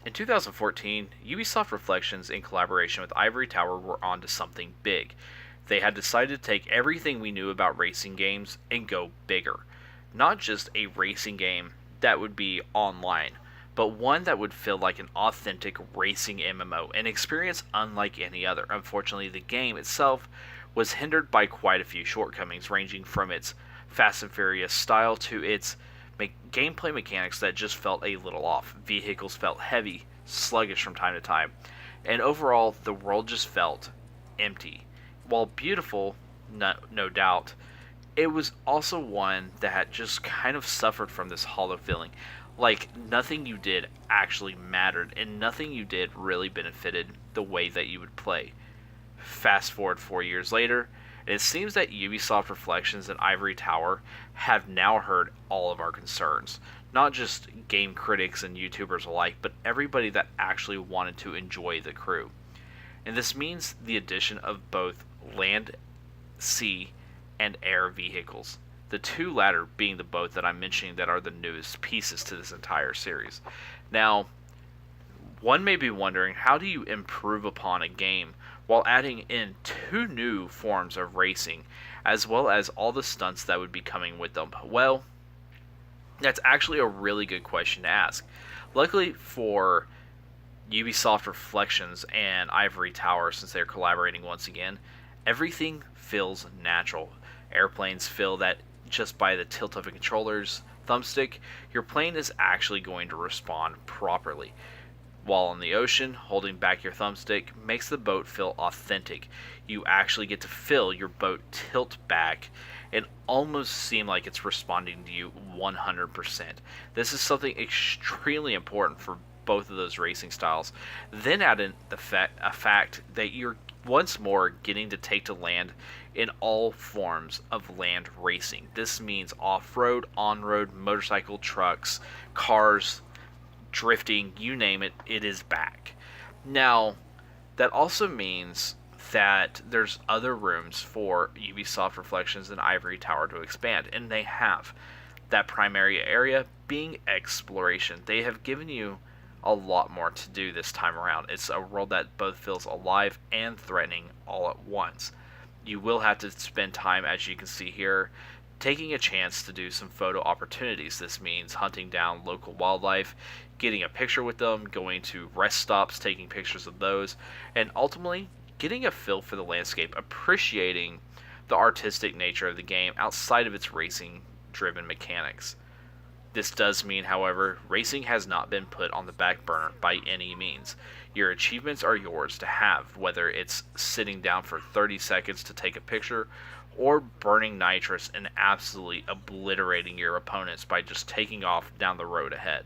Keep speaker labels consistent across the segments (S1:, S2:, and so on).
S1: In 2014, Ubisoft Reflections, in collaboration with Ivory Tower, were onto something big. They had decided to take everything we knew about racing games and go bigger. Not just a racing game that would be online, but one that would feel like an authentic racing MMO, an experience unlike any other. Unfortunately, the game itself was hindered by quite a few shortcomings, ranging from its Fast and Furious style to its gameplay mechanics that just felt a little off. Vehicles felt heavy, sluggish from time to time, and overall, the world just felt empty. While beautiful, no doubt, it was also one that had just kind of suffered from this hollow feeling. Like nothing you did actually mattered, and nothing you did really benefited the way that you would play. Fast forward 4 years later, and it seems that Ubisoft Reflections and Ivory Tower have now heard all of our concerns. Not just game critics and YouTubers alike, but everybody that actually wanted to enjoy the crew. And this means the addition of both land, sea, and air vehicles. The two latter being the boat that I'm mentioning that are the newest pieces to this entire series. Now, one may be wondering, how do you improve upon a game while adding in two new forms of racing, as well as all the stunts that would be coming with them? Well, that's actually a really good question to ask. Luckily for Ubisoft Reflections and Ivory Tower, since they're collaborating once again, everything feels natural. Airplanes feel that just by the tilt of a controller's thumbstick, your plane is actually going to respond properly. While on the ocean, holding back your thumbstick makes the boat feel authentic. You actually get to feel your boat tilt back and almost seem like it's responding to you 100%. This is something extremely important for both of those racing styles. Then add in a fact that you're once more getting to take to land in all forms of land racing. This means off-road, on-road, motorcycle, trucks, cars, drifting, you name it, it is back. Now, that also means that there's other rooms for Ubisoft Reflections and Ivory Tower to expand, and they have. That primary area being exploration. They have given you a lot more to do this time around. It's a world that both feels alive and threatening all at once. You will have to spend time, as you can see here, taking a chance to do some photo opportunities. This means hunting down local wildlife, getting a picture with them, going to rest stops, taking pictures of those, and ultimately getting a feel for the landscape, appreciating the artistic nature of the game outside of its racing-driven mechanics. This does mean, however, racing has not been put on the back burner by any means. Your achievements are yours to have, whether it's sitting down for 30 seconds to take a picture, or burning nitrous and absolutely obliterating your opponents by just taking off down the road ahead.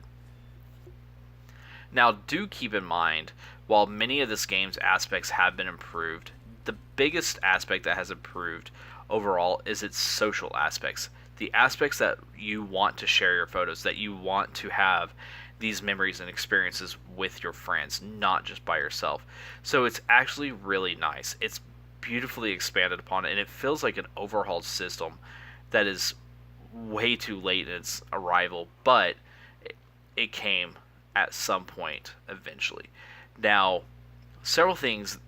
S1: Now, do keep in mind, while many of this game's aspects have been improved, the biggest aspect that has improved overall is its social aspects. The aspects that you want to share your photos, that you want to have these memories and experiences with your friends, not just by yourself. So it's actually really nice. It's beautifully expanded upon, and it feels like an overhauled system that is way too late in its arrival, but it came at some point eventually. Now, several things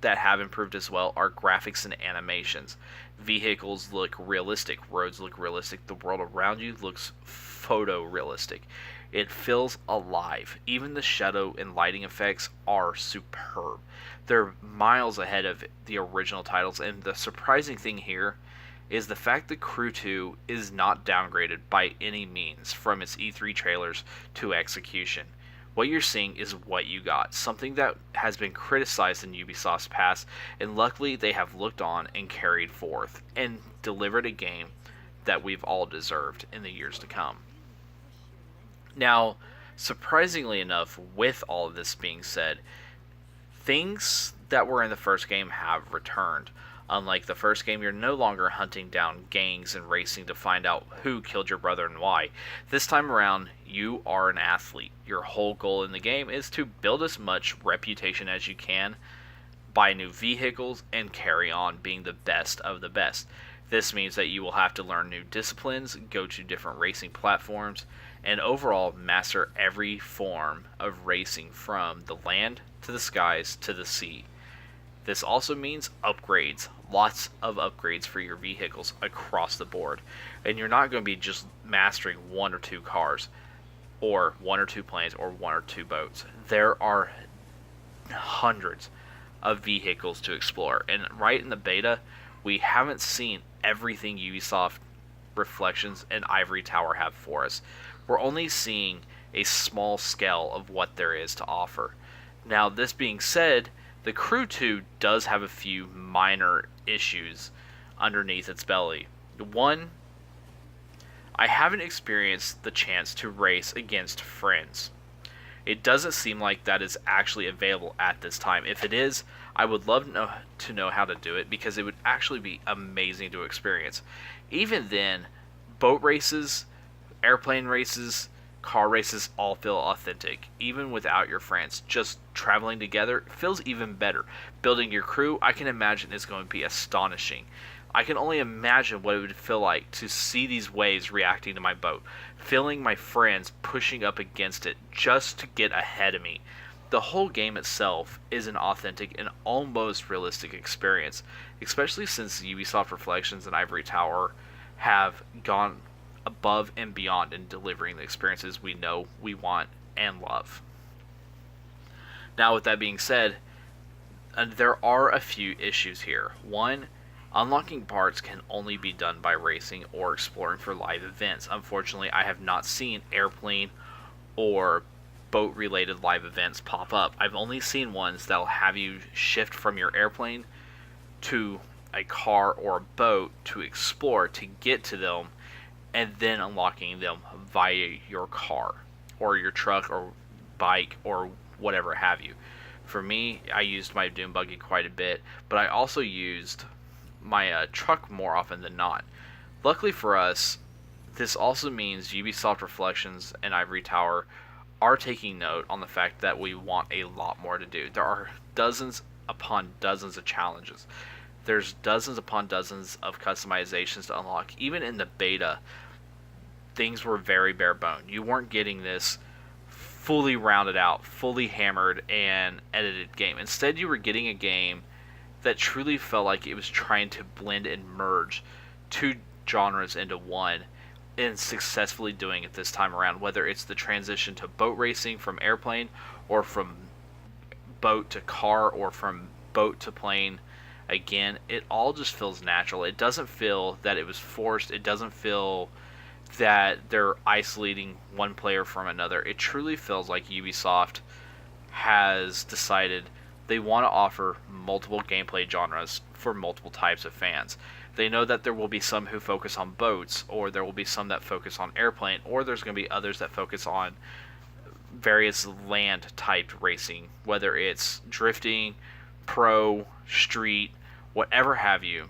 S1: that have improved as well are graphics and animations. Vehicles look realistic, roads look realistic, the world around you looks photorealistic. It feels alive. Even the shadow and lighting effects are superb. They're miles ahead of the original titles, and the surprising thing here is the fact that Crew 2 is not downgraded by any means from its E3 trailers to execution. What you're seeing is what you got, something that has been criticized in Ubisoft's past, and luckily they have looked on and carried forth and delivered a game that we've all deserved in the years to come. Now, surprisingly enough, with all of this being said, things that were in the first game have returned. Unlike the first game, you're no longer hunting down gangs and racing to find out who killed your brother and why. This time around, you are an athlete. Your whole goal in the game is to build as much reputation as you can, buy new vehicles, and carry on being the best of the best. This means that you will have to learn new disciplines, go to different racing platforms, and overall master every form of racing from the land to the skies to the sea. This also means upgrades, lots of upgrades for your vehicles across the board. And you're not going to be just mastering one or two cars, or one or two planes, or one or two boats. There are hundreds of vehicles to explore. And right in the beta, we haven't seen everything Ubisoft Reflections and Ivory Tower have for us. We're only seeing a small scale of what there is to offer. Now, this being said, the Crew 2 does have a few minor issues underneath its belly. One, I haven't experienced the chance to race against friends. It doesn't seem like that is actually available at this time. If it is, I would love to know how to do it, because it would actually be amazing to experience. Even then, boat races, airplane races, car races all feel authentic, even without your friends. Just traveling together feels even better. Building your crew, I can imagine, is going to be astonishing. I can only imagine what it would feel like to see these waves reacting to my boat, feeling my friends pushing up against it just to get ahead of me. The whole game itself is an authentic and almost realistic experience, especially since Ubisoft Reflections and Ivory Tower have gone above and beyond in delivering the experiences we know, we want, and love. Now, with that being said, there are a few issues here. One, unlocking parts can only be done by racing or exploring for live events. Unfortunately, I have not seen airplane or boat-related live events pop up. I've only seen ones that'll have you shift from your airplane to a car or a boat to explore to get to them, and then unlocking them via your car or your truck or bike or whatever have you. For me, I used my Doom Buggy quite a bit, but I also used my truck more often than not. Luckily for us, this also means Ubisoft Reflections and Ivory Tower are taking note on the fact that we want a lot more to do. There are dozens upon dozens of challenges. There's dozens upon dozens of customizations to unlock. Even in the beta, things were very bare bone. You weren't getting this fully rounded out, fully hammered and edited game. Instead, you were getting a game that truly felt like it was trying to blend and merge two genres into one, and successfully doing it this time around. Whether it's the transition to boat racing from airplane, or from boat to car, or from boat to plane, again, it all just feels natural. It doesn't feel that it was forced. It doesn't feel that they're isolating one player from another. It truly feels like Ubisoft has decided they want to offer multiple gameplay genres for multiple types of fans. They know that there will be some who focus on boats, or there will be some that focus on airplane, or there's going to be others that focus on various land-typed racing, whether it's drifting, pro, street, whatever have you.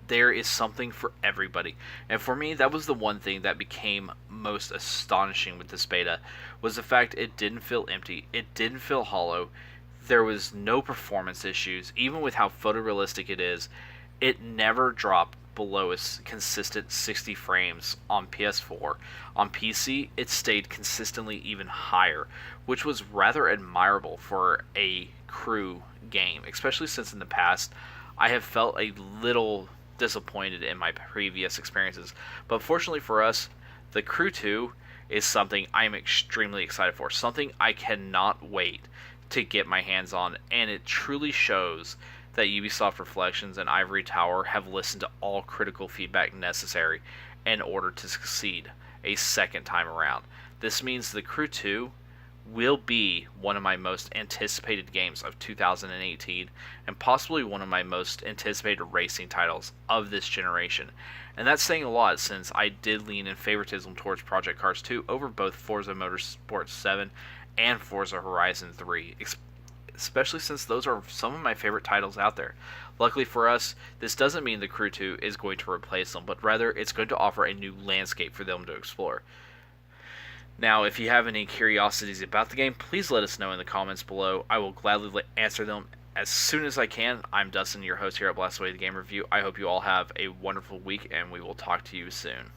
S1: There is something for everybody. And for me, that was the one thing that became most astonishing with this beta, was the fact it didn't feel empty, it didn't feel hollow. There was no performance issues. Even with how photorealistic it is, it never dropped below a consistent 60 frames on PS4. On PC, it stayed consistently even higher, which was rather admirable for a crew game, especially since in the past I have felt a little disappointed in my previous experiences. But fortunately for us, the Crew 2 is something I'm extremely excited for, something I cannot wait to get my hands on, and it truly shows that Ubisoft Reflections and Ivory Tower have listened to all critical feedback necessary in order to succeed a second time around. This means the Crew 2 will be one of my most anticipated games of 2018, and possibly one of my most anticipated racing titles of this generation. And that's saying a lot, since I did lean in favoritism towards Project Cars 2 over both Forza Motorsport 7 and Forza Horizon 3, especially since those are some of my favorite titles out there. Luckily for us, this doesn't mean the Crew 2 is going to replace them, but rather it's going to offer a new landscape for them to explore. Now, if you have any curiosities about the game, please let us know in the comments below. I will gladly answer them as soon as I can. I'm Dustin, your host here at Blast Away the Game Review. I hope you all have a wonderful week, and we will talk to you soon.